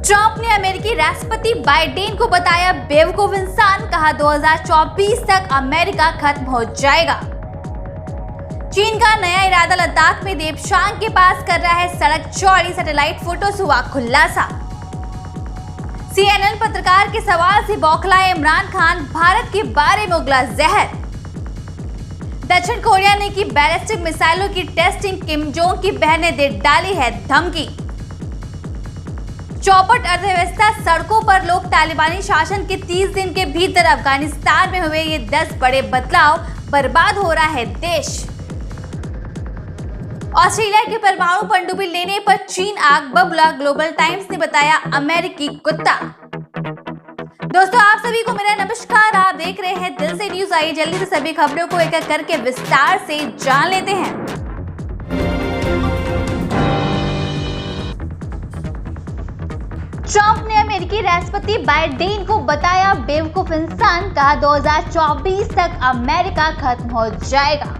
Trump ने अमेरिकी राष्ट्रपति बाइडेन को बताया बेवकूफ इंसान, कहा 2024 तक अमेरिका खत्म हो जाएगा। चीन का नया इरादा लद्दाख में देपशांग के पास कर रहा है सड़क चौड़ी, सैटेलाइट फोटो से हुआ खुलासा। CNN पत्रकार के सवाल से बौखलाए इमरान खान, भारत के बारे में उगला जहर। दक्षिण कोरिया ने की बैलिस्टिक मिसाइलों की टेस्टिंग, किम जोंग की बहन ने दे डाली है धमकी। चौपट अर्थव्यवस्था, सड़कों पर लोग, तालिबानी शासन के 30 दिन के भीतर अफगानिस्तान में हुए ये 10 बड़े बदलाव, बर्बाद हो रहा है देश। ऑस्ट्रेलिया के परमाणु पनडुब्बी लेने पर चीन आग बबूला, ग्लोबल टाइम्स ने बताया अमेरिकी कुत्ता। दोस्तों, आप सभी को मेरा नमस्कार। आप देख रहे हैं दिल से न्यूज। आइए जल्दी से सभी खबरों को एक एक करके विस्तार से जान लेते हैं। ट्रंप ने अमेरिकी राष्ट्रपति बाइडेन को बताया बेवकूफ इंसान, कहा 2024 तक अमेरिका खत्म हो जाएगा।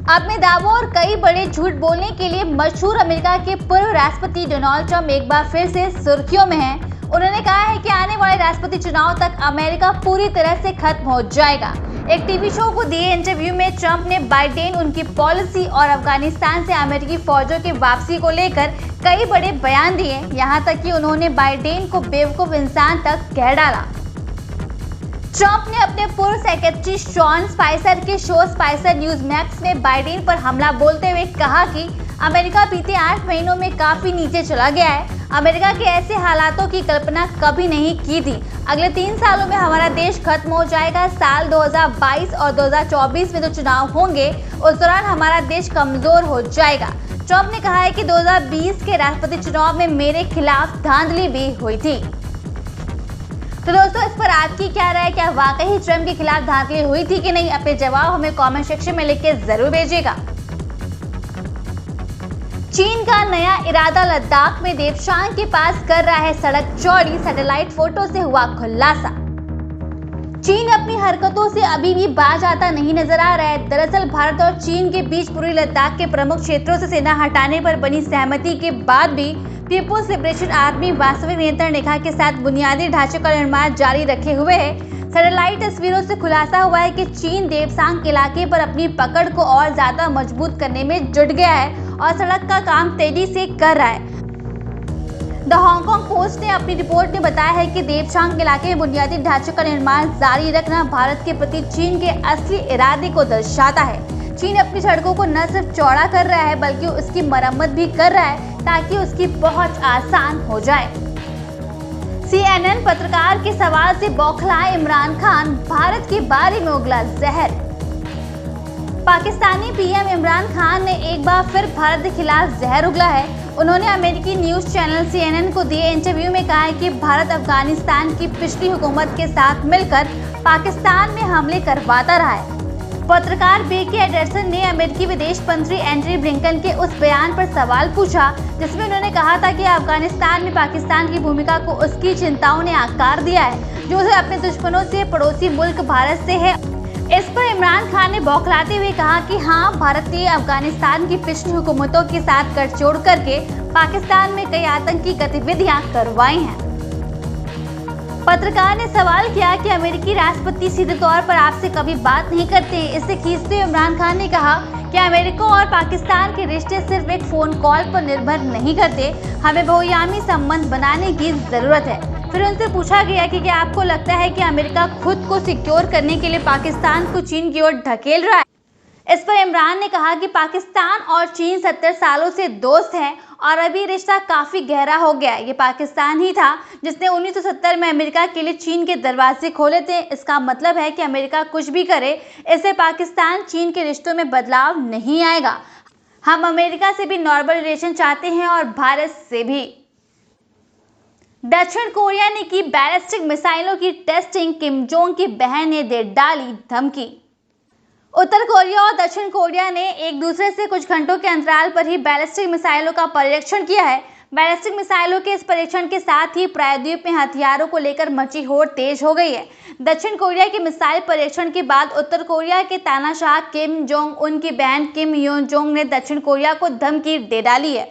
अपने दावों और कई बड़े झूठ बोलने के लिए मशहूर अमेरिका के पूर्व राष्ट्रपति डोनाल्ड ट्रंप एक बार फिर से सुर्खियों में हैं। उन्होंने कहा है कि आने वाले राष्ट्रपति चुनाव तक अमेरिका पूरी तरह से खत्म हो जाएगा। एक टीवी शो को दिए इंटरव्यू में ट्रंप ने बाइडेन, उनकी पॉलिसी और अफगानिस्तान से अमेरिकी फौजों की वापसी को लेकर कई बड़े बयान दिए। यहां तक कि उन्होंने बाइडेन को बेवकूफ इंसान तक कह डाला। ट्रंप ने अपने पूर्व सेक्रेटरी शॉन स्पाइसर के शो स्पाइसर न्यूज मैक्स में बाइडेन पर हमला बोलते हुए कहा कि अमेरिका बीते 8 महीनों में काफी नीचे चला गया है। अमेरिका के ऐसे हालातों की कल्पना कभी नहीं की थी। अगले 3 सालों में हमारा देश खत्म हो जाएगा। साल 2022 और 2024 में जो चुनाव होंगे, उस दौरान हमारा देश कमजोर हो जाएगा। ट्रंप ने कहा है कि 2020 के राष्ट्रपति चुनाव में मेरे खिलाफ धांधली भी हुई थी। तो दोस्तों, इस पर आपकी क्या राय? क्या वाकई ही ट्रंप के खिलाफ धांधली हुई थी कि नहीं? अपने जवाब हमें कमेंट सेक्शन में लिख के जरूर भेजिएगा। चीन का नया इरादा लद्दाख में देपशांग के पास कर रहा है सड़क चौड़ी, सैटेलाइट फोटो से हुआ खुलासा। चीन अपनी हरकतों से अभी भी बाज आता नहीं नजर आ रहा है। दरअसल भारत और चीन के बीच पूर्वी लद्दाख के प्रमुख क्षेत्रों से सेना हटाने पर बनी सहमति के बाद भी पीपुल्स लिबरेशन आर्मी वास्तविक नियंत्रण रेखा के साथ बुनियादी ढांचे का निर्माण जारी रखे हुए है। सैटेलाइट तस्वीरों से खुलासा हुआ है कि चीन देपसांग इलाके पर अपनी पकड़ को और ज्यादा मजबूत करने में जुट गया है और सड़क का काम तेजी से कर रहा है। द हांगकांग पोस्ट ने अपनी रिपोर्ट में बताया है कि देपसांग इलाके में बुनियादी ढांचे का निर्माण जारी रखना भारत के प्रति चीन के असली इरादे को दर्शाता है। चीन अपनी सड़कों को न सिर्फ चौड़ा कर रहा है बल्कि उसकी मरम्मत भी कर रहा है ताकि उसकी पहुंच आसान हो जाए। CNN पत्रकार के सवाल से बौखलाए इमरान खान, भारत के बारे में उगला जहर। पाकिस्तानी पीएम इमरान खान ने एक बार फिर भारत के खिलाफ जहर उगला है। उन्होंने अमेरिकी न्यूज चैनल CNN को दिए इंटरव्यू में कहा है कि भारत अफगानिस्तान की पिछली हुकूमत के साथ मिलकर पाकिस्तान में हमले करवाता रहा है। पत्रकार बेकी एडरसन ने अमेरिकी विदेश मंत्री एंटनी ब्लिंकन के उस बयान पर सवाल पूछा जिसमें उन्होंने कहा था कि अफगानिस्तान में पाकिस्तान की भूमिका को उसकी चिंताओं ने आकार दिया है जो उसे अपने दुश्मनों से पड़ोसी मुल्क भारत से है। इस पर इमरान खान ने बौखलाते हुए कहा कि हाँ, भारत ने अफगानिस्तान की पिछली हुकूमतों के साथ गठजोड़ करके पाकिस्तान में कई आतंकी गतिविधियां करवाई हैं। पत्रकार ने सवाल किया कि अमेरिकी राष्ट्रपति सीधे तौर पर आपसे कभी बात नहीं करते। इससे खींचते हुए इमरान खान ने कहा कि अमेरिका और पाकिस्तान के रिश्ते सिर्फ एक फोन कॉल पर निर्भर नहीं करते, हमें बहुआयामी संबंध बनाने की जरूरत है। फिर उनसे पूछा गया कि क्या आपको लगता है कि अमेरिका खुद को सिक्योर करने के लिए पाकिस्तान को चीन की ओर ढकेल रहा है? इस पर इमरान ने कहा कि पाकिस्तान और चीन 70 सालों से दोस्त हैं और अभी रिश्ता काफी गहरा हो गया। ये पाकिस्तान ही था जिसने 1970 में अमेरिका के लिए चीन के दरवाजे खोले थे। इसका मतलब है कि अमेरिका कुछ भी करे, इससे पाकिस्तान चीन के रिश्तों में बदलाव नहीं आएगा। हम अमेरिका से भी नॉर्मल रिलेशन चाहते हैं और भारत से भी। दक्षिण कोरिया ने की बैलिस्टिक मिसाइलों की टेस्टिंग, किम जोंग की बहन ने दे डाली धमकी। उत्तर कोरिया और दक्षिण कोरिया ने एक दूसरे से कुछ घंटों के अंतराल पर ही बैलिस्टिक मिसाइलों का परीक्षण किया है। बैलिस्टिक मिसाइलों के इस परीक्षण के साथ ही प्रायद्वीप में हथियारों को लेकर मची होड़ तेज हो गई है। दक्षिण कोरिया के मिसाइल परीक्षण के बाद उत्तर कोरिया के तानाशाह किम जोंग उन की बहन किम योन जोंग ने दक्षिण कोरिया को धमकी दे डाली है।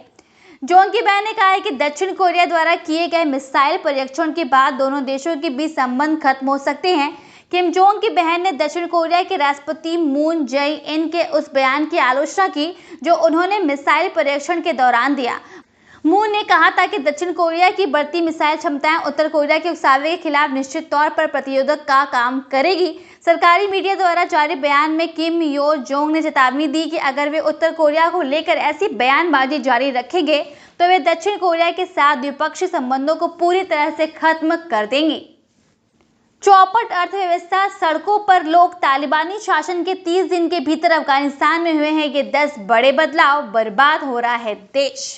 जोंग की बहन ने कहा है कि दक्षिण कोरिया द्वारा किए गए मिसाइल परीक्षण के बाद दोनों देशों के बीच संबंध खत्म हो सकते हैं। किम जोंग की बहन ने दक्षिण कोरिया के राष्ट्रपति मून जे-इन के उस बयान की आलोचना की जो उन्होंने मिसाइल परीक्षण के दौरान दिया। मून ने कहा था कि दक्षिण कोरिया की बढ़ती मिसाइल क्षमताएं उत्तर कोरिया के उकसावे के खिलाफ निश्चित तौर पर प्रतिरोधक का काम करेगी। सरकारी मीडिया द्वारा जारी बयान में किम यो जोंग ने चेतावनी दी कि अगर वे उत्तर कोरिया को लेकर ऐसी बयानबाजी जारी रखेंगे तो वे दक्षिण कोरिया के साथ द्विपक्षीय संबंधों को पूरी तरह से खत्म कर देंगे। चौपट अर्थव्यवस्था, सड़कों पर लोग, तालिबानी शासन के 30 दिन के भीतर अफगानिस्तान में हुए हैं ये 10 बड़े बदलाव, बर्बाद हो रहा है देश।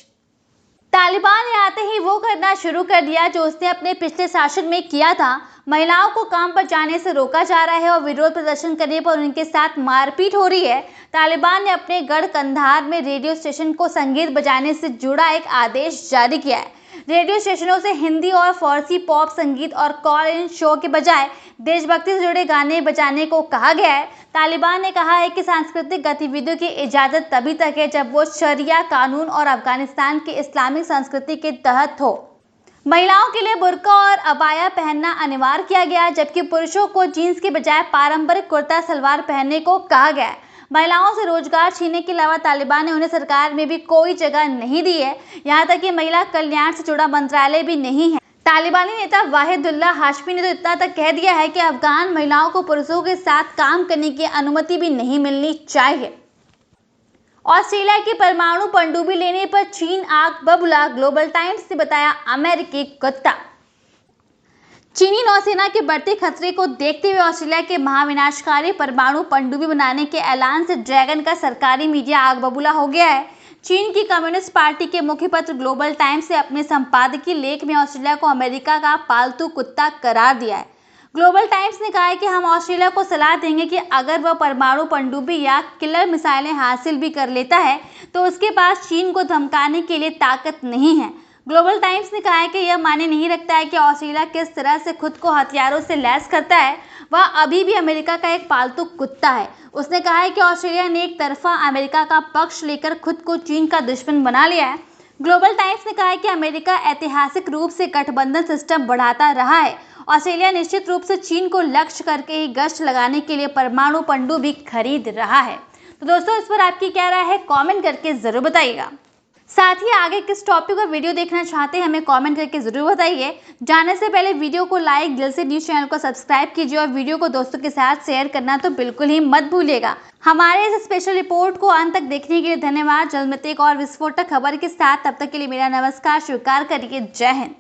तालिबान ने आते ही वो करना शुरू कर दिया जो उसने अपने पिछले शासन में किया था। महिलाओं को काम पर जाने से रोका जा रहा है और विरोध प्रदर्शन करने पर उनके साथ मारपीट हो रही है। तालिबान ने अपने गढ़ कंधार में रेडियो स्टेशन को संगीत बजाने से जुड़ा एक आदेश जारी किया है। रेडियो स्टेशनों से हिंदी और फारसी पॉप संगीत और कॉल इन शो के बजाय देशभक्ति से जुड़े गाने बजाने को कहा गया है। तालिबान ने कहा है कि सांस्कृतिक गतिविधियों की इजाजत तभी तक है जब वो शरिया कानून और अफगानिस्तान की इस्लामिक संस्कृति के तहत हो। महिलाओं के लिए बुर्का और अबाया पहनना अनिवार्य किया गया, जबकि पुरुषों को जीन्स के बजाय पारंपरिक कुर्ता सलवार पहनने को कहा गया है। महिलाओं से रोजगार छीनने के अलावा तालिबान ने उन्हें सरकार में भी कोई जगह नहीं दी है, यहाँ तक कि महिला कल्याण से जुड़ा मंत्रालय भी नहीं है। तालिबानी नेता वाहिदुल्लाह हाशमी ने तो इतना तक कह दिया है कि अफगान महिलाओं को पुरुषों के साथ काम करने की अनुमति भी नहीं मिलनी चाहिए। ऑस्ट्रेलिया की परमाणु पनडुब्बी लेने पर चीन आग बबूला, ग्लोबल टाइम्स ने बताया अमेरिकी कुत्ता। चीनी नौसेना के बढ़ते खतरे को देखते हुए ऑस्ट्रेलिया के महाविनाशकारी परमाणु पनडुब्बी बनाने के ऐलान से ड्रैगन का सरकारी मीडिया आग बबूला हो गया है। चीन की कम्युनिस्ट पार्टी के मुखपत्र ग्लोबल टाइम्स ने अपने संपादकीय लेख में ऑस्ट्रेलिया को अमेरिका का पालतू कुत्ता करार दिया है। ग्लोबल टाइम्स ने कहा है कि हम ऑस्ट्रेलिया को सलाह देंगे कि अगर वह परमाणु पनडुब्बी या किलर मिसाइलें हासिल भी कर लेता है तो उसके पास चीन को धमकाने के लिए ताकत नहीं है। ग्लोबल टाइम्स ने कहा है कि यह मायने नहीं रखता है कि ऑस्ट्रेलिया किस तरह से खुद को हथियारों से लैस करता है, वह अभी भी अमेरिका का एक पालतू कुत्ता है। उसने कहा है कि ऑस्ट्रेलिया ने एक तरफा अमेरिका का पक्ष लेकर खुद को चीन का दुश्मन बना लिया है। ग्लोबल टाइम्स ने कहा है कि अमेरिका ऐतिहासिक रूप से गठबंधन सिस्टम बढ़ाता रहा है। ऑस्ट्रेलिया निश्चित रूप से चीन को लक्ष्य करके ही गश्त लगाने के लिए परमाणु पनडुब्बी खरीद रहा है। तो दोस्तों, इस पर आपकी क्या राय है, कमेंट करके जरूर बताइएगा। साथ ही आगे किस टॉपिक पर वीडियो देखना चाहते हैं हमें कमेंट करके जरूर बताइए। जाने से पहले वीडियो को लाइक, दिल से न्यूज चैनल को सब्सक्राइब कीजिए और वीडियो को दोस्तों के साथ शेयर करना तो बिल्कुल ही मत भूलिएगा। हमारे इस स्पेशल रिपोर्ट को अंत तक देखने के लिए धन्यवाद। जल्द मिलते हैं एक और विस्फोटक खबर के साथ, तब तक के लिए मेरा नमस्कार स्वीकार करिए। जय हिंद।